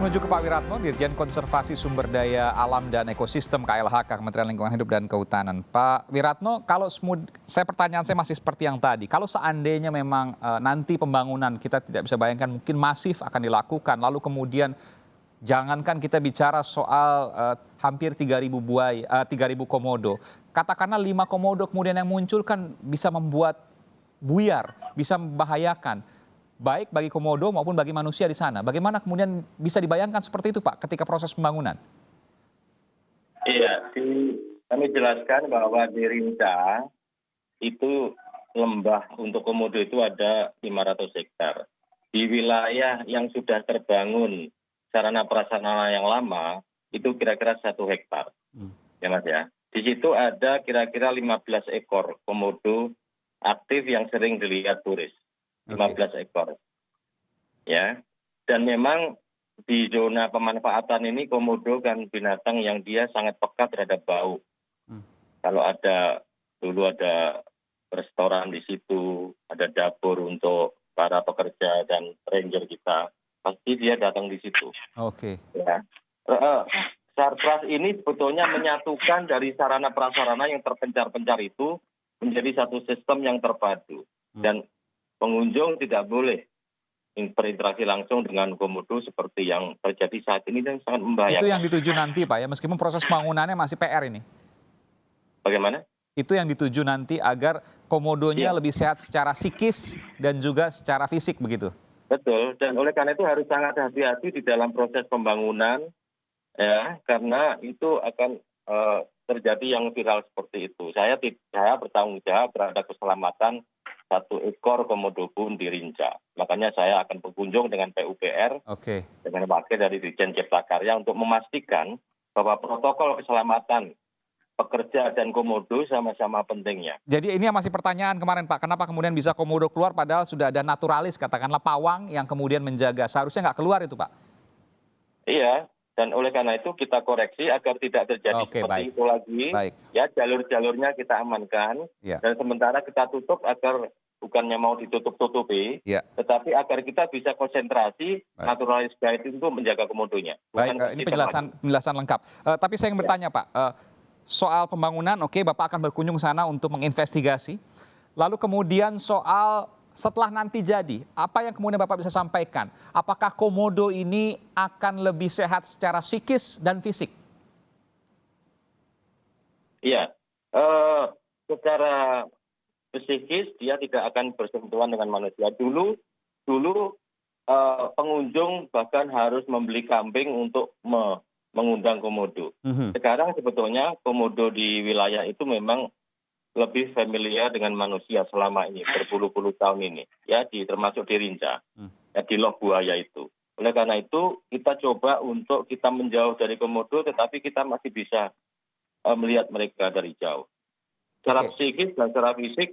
menuju ke Pak Wiratno, Dirjen Konservasi Sumber Daya Alam dan Ekosistem KLHK, Kementerian Lingkungan Hidup dan Kehutanan. Pak Wiratno, pertanyaan saya masih seperti yang tadi. Kalau seandainya memang nanti pembangunan kita tidak bisa bayangkan mungkin masif akan dilakukan, lalu kemudian jangankan kita bicara soal hampir 3.000 komodo, katakanlah 5 komodo kemudian yang muncul kan bisa membuat buyar, bisa membahayakan baik bagi komodo maupun bagi manusia di sana. Bagaimana kemudian bisa dibayangkan seperti itu, Pak, ketika proses pembangunan? Iya, kami jelaskan bahwa di Rinca itu lembah untuk komodo itu ada 500 hektar. Di wilayah yang sudah terbangun sarana prasarana yang lama itu kira-kira 1 hektar. Ya Mas ya. Di situ ada kira-kira 15 ekor komodo aktif yang sering dilihat turis. 15 ekor. Ya. Dan memang di zona pemanfaatan ini komodo kan binatang yang dia sangat peka terhadap bau. Kalau dulu ada restoran di situ, ada dapur untuk para pekerja dan ranger kita, pasti dia datang di situ. Oke. Ya. Sarpras ini sebetulnya menyatukan dari sarana prasarana yang terpencar-pencar itu menjadi satu sistem yang terpadu. Dan pengunjung tidak boleh berinteraksi langsung dengan komodo seperti yang terjadi saat ini dan sangat membahayakan. Itu yang dituju nanti, Pak, ya, meskipun proses pembangunannya masih PR ini. Bagaimana? Itu yang dituju nanti agar komodonya lebih sehat secara psikis dan juga secara fisik begitu. Betul, dan oleh karena itu harus sangat hati-hati di dalam proses pembangunan, ya, karena itu akan terjadi yang viral seperti itu. Saya bertanggung jawab terhadap keselamatan 1 ekor komodo pun di Rinca. Makanya saya akan berkunjung dengan PUPR, dengan wakil dari Dirjen Cipta Karya untuk memastikan bahwa protokol keselamatan pekerja dan komodo sama-sama pentingnya. Jadi ini yang masih pertanyaan kemarin, Pak, kenapa kemudian bisa komodo keluar padahal sudah ada naturalis, katakanlah pawang yang kemudian menjaga, seharusnya nggak keluar itu, Pak? Iya, dan oleh karena itu kita koreksi agar tidak terjadi seperti itu lagi. Ya, jalur-jalurnya kita amankan, dan sementara kita tutup agar bukannya mau ditutup-tutupi, tetapi agar kita bisa konsentrasi naturalis guide itu menjaga komodonya. Baik, ini penjelasan lengkap. Tapi saya ingin bertanya, Pak, soal pembangunan, Bapak akan berkunjung sana untuk menginvestigasi. Lalu kemudian soal setelah nanti jadi, apa yang kemudian Bapak bisa sampaikan? Apakah komodo ini akan lebih sehat secara psikis dan fisik? Iya, secara psikis dia tidak akan bersentuhan dengan manusia. Dulu pengunjung bahkan harus membeli kambing untuk mengundang komodo. Sekarang sebetulnya komodo di wilayah itu memang lebih familiar dengan manusia selama ini, berpuluh-puluh tahun ini, ya, termasuk di Rinca, ya, di Loh Buaya itu. Oleh karena itu, kita coba untuk kita menjauh dari komodo, tetapi kita masih bisa melihat mereka dari jauh. Secara psikis dan secara fisik,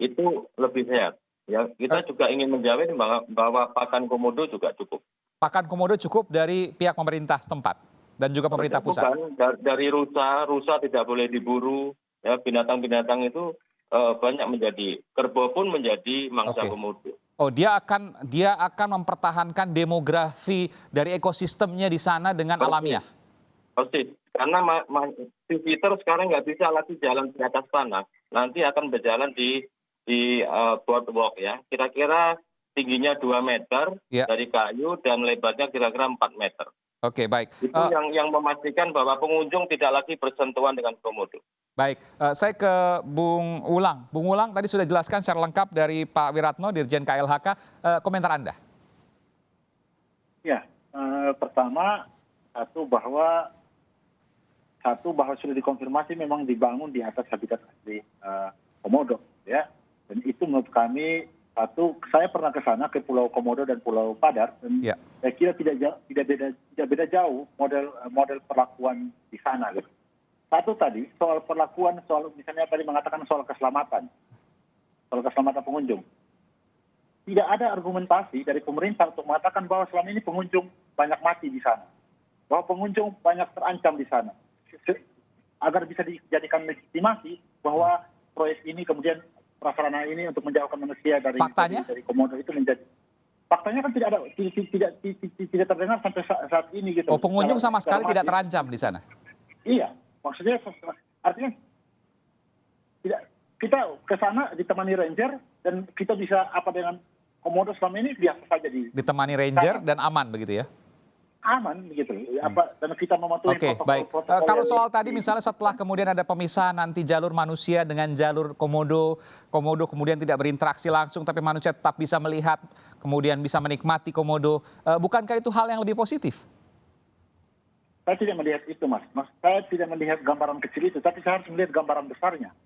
itu lebih sehat. Ya, kita juga ingin menjamin bahwa pakan komodo juga cukup. Pakan komodo cukup dari pihak pemerintah setempat dan juga pemerintah pusat? Bukan, dari rusa tidak boleh diburu. Ya, binatang-binatang itu banyak menjadi, kerbau pun menjadi mangsa komodo. Oh, dia akan mempertahankan demografi dari ekosistemnya di sana dengan alamiah? Persis, karena visitor sekarang nggak bisa lagi jalan di atas tanah, nanti akan berjalan di boardwalk, ya. Kira-kira tingginya 2 meter dari kayu dan lebarnya kira-kira 4 meter. Oke, baik. Itu yang memastikan bahwa pengunjung tidak lagi bersentuhan dengan komodo. Baik, saya ke Bung Ulang. Bung Ulang tadi sudah jelaskan secara lengkap dari Pak Wiratno, Dirjen KLHK. Komentar Anda? Ya, pertama bahwa sudah dikonfirmasi memang dibangun di atas habitat asli komodo, ya. Dan itu menurut kami saya pernah ke sana, ke Pulau Komodo dan Pulau Padar, dan saya kira tidak beda jauh model perlakuan di sana. Gitu. Satu tadi soal perlakuan, misalnya tadi mengatakan soal keselamatan pengunjung. Tidak ada argumentasi dari pemerintah untuk mengatakan bahwa selama ini pengunjung banyak mati di sana, bahwa pengunjung banyak terancam di sana, agar bisa dijadikan legitimasi bahwa proyek ini kemudian prasarana ini untuk menjauhkan manusia dari komodo itu menjadi faktanya kan tidak terdengar sampai saat ini gitu. Oh, pengunjung sama sekali tidak terancam di sana? Iya, maksudnya artinya tidak, kita ke sana ditemani ranger dan kita bisa apa dengan komodo selama ini biasa saja ditemani ranger dan aman begitu ya? Aman begitu. Dan kita mematuhi Oke, baik. Kalau soal tadi misalnya setelah kemudian ada pemisahan nanti jalur manusia dengan jalur komodo kemudian tidak berinteraksi langsung tapi manusia tetap bisa melihat, kemudian bisa menikmati komodo, bukankah itu hal yang lebih positif? Saya tidak melihat itu, Mas. Saya tidak melihat gambaran kecil itu, tapi saya harus melihat gambaran besarnya.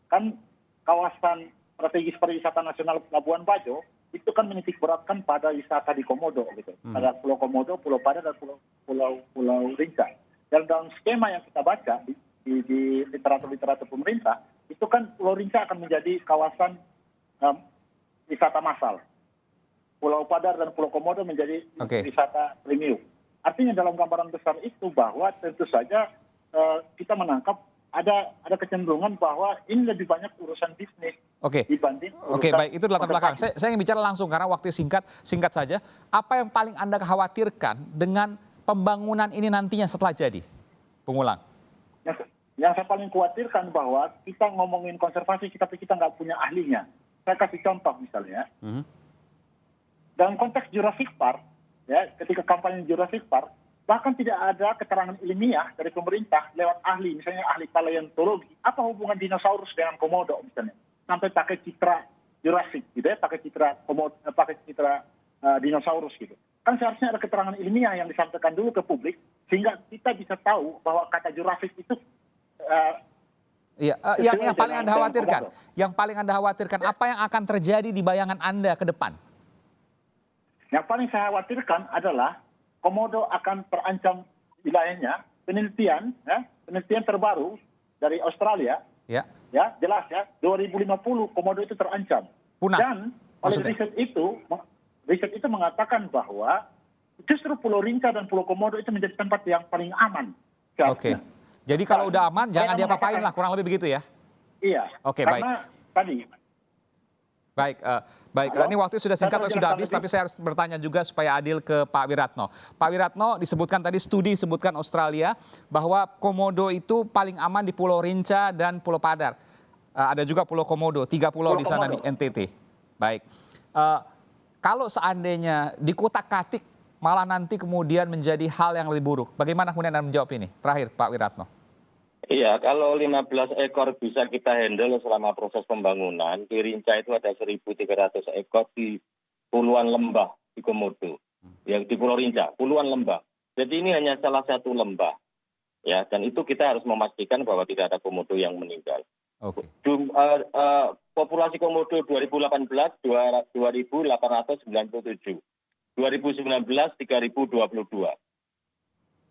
Kan kawasan strategis pariwisata nasional Labuan Bajo itu kan menitik beratkan pada wisata di Komodo gitu. Ada Pulau Komodo, Pulau Padar dan Pulau Rinca. Dan dalam skema yang kita baca di literatur pemerintah, itu kan Pulau Rinca akan menjadi kawasan wisata massal. Pulau Padar dan Pulau Komodo menjadi wisata premium. Artinya dalam gambaran besar itu bahwa tentu saja kita menangkap ada kecenderungan bahwa ini lebih banyak urusan bisnis dibanding urusan. Oke, baik, itu latar belakang. Saya ingin bicara langsung karena waktu singkat saja. Apa yang paling Anda khawatirkan dengan pembangunan ini nantinya setelah jadi? Pengulang. Yang saya paling khawatirkan bahwa kita ngomongin konservasi tapi kita nggak punya ahlinya. Saya kasih contoh misalnya. Dalam konteks Jurassic Park, ya, ketika kampanye Jurassic Park, bahkan tidak ada keterangan ilmiah dari pemerintah lewat ahli, misalnya ahli paleontologi. Apa hubungan dinosaurus dengan komodo misalnya? Sampai pakai citra Jurassic gitu ya, pakai citra dinosaurus gitu. Kan seharusnya ada keterangan ilmiah yang disampaikan dulu ke publik sehingga kita bisa tahu bahwa kata Jurassic itu yang paling Anda khawatirkan. Yang paling Anda khawatirkan apa yang akan terjadi di bayangan Anda ke depan? Yang paling saya khawatirkan adalah komodo akan terancam wilayahnya. Penelitian terbaru dari Australia, ya jelas ya, 2050 komodo itu terancam. Punah. Dan oleh riset itu mengatakan bahwa justru Pulau Rinca dan Pulau Komodo itu menjadi tempat yang paling aman. Oke. Jadi kalau udah aman jangan diapa-apain lah, kurang lebih begitu ya? Iya. Oke, baik. Karena tadi. Baik. Ini waktu sudah singkat, sudah habis, tapi saya harus bertanya juga supaya adil ke Pak Wiratno. Pak Wiratno, disebutkan tadi studi disebutkan Australia bahwa komodo itu paling aman di Pulau Rinca dan Pulau Padar. Ada juga Pulau Komodo, 3 pulau di sana di NTT. Baik. Kalau seandainya dikutak-katik malah nanti kemudian menjadi hal yang lebih buruk, bagaimana kemudian Anda menjawab ini? Terakhir, Pak Wiratno. Iya, kalau 15 ekor bisa kita handle selama proses pembangunan, di Rinca itu ada 1.300 ekor di puluhan lembah di Komodo. Yang di Pulau Rinca, puluhan lembah. Jadi ini hanya salah satu lembah. Ya, dan itu kita harus memastikan bahwa tidak ada komodo yang meninggal. Oke. Populasi komodo 2018 2.897. 2019 3.022.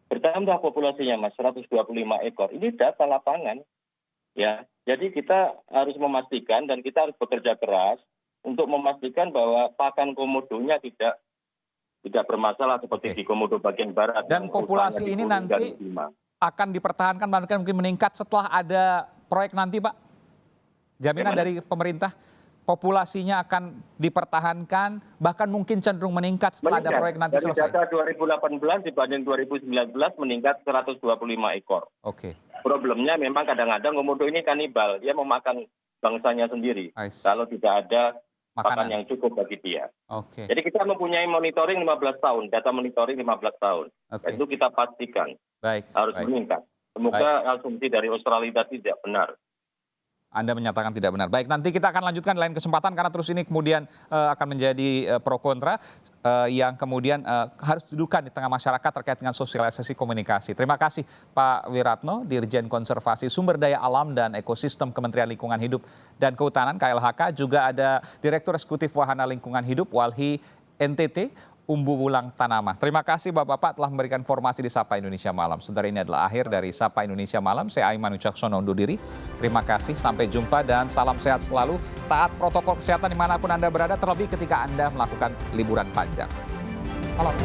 Bertambah populasinya Mas 125 ekor. Ini data lapangan. Ya, jadi kita harus memastikan dan kita harus bekerja keras untuk memastikan bahwa pakan komodonya tidak bermasalah seperti di Komodo bagian barat. Dan populasi ini nanti akan dipertahankan bahkan mungkin meningkat setelah ada proyek nanti, Pak? Jaminan dari pemerintah populasinya akan dipertahankan, bahkan mungkin cenderung meningkat setelah ada proyek nanti selesai. Dari data 2018 dibanding 2019 meningkat 125 ekor. Oke. Problemnya memang kadang-kadang komodo ini kanibal, dia memakan bangsanya sendiri. Kalau tidak ada pakan yang cukup bagi dia. Oke. Jadi kita mempunyai monitoring 15 tahun, data monitoring 15 tahun. Itu kita pastikan harus meningkat. Semoga asumsi dari Australia tidak benar. Anda menyatakan tidak benar. Baik, nanti kita akan lanjutkan di lain kesempatan karena terus ini kemudian akan menjadi pro kontra yang kemudian harus didudukan di tengah masyarakat terkait dengan sosialisasi komunikasi. Terima kasih Pak Wiratno, Dirjen Konservasi Sumber Daya Alam dan Ekosistem Kementerian Lingkungan Hidup dan Kehutanan KLHK. Juga ada Direktur Eksekutif Wahana Lingkungan Hidup Walhi NTT, Umbu Wulang Tanamah. Terima kasih Bapak-Bapak telah memberikan informasi di Sapa Indonesia Malam. Saudara, ini adalah akhir dari Sapa Indonesia Malam. Saya Aiman Wicaksono undur diri. Terima kasih, sampai jumpa dan salam sehat selalu. Taat protokol kesehatan dimanapun Anda berada, terlebih ketika Anda melakukan liburan panjang. Salam.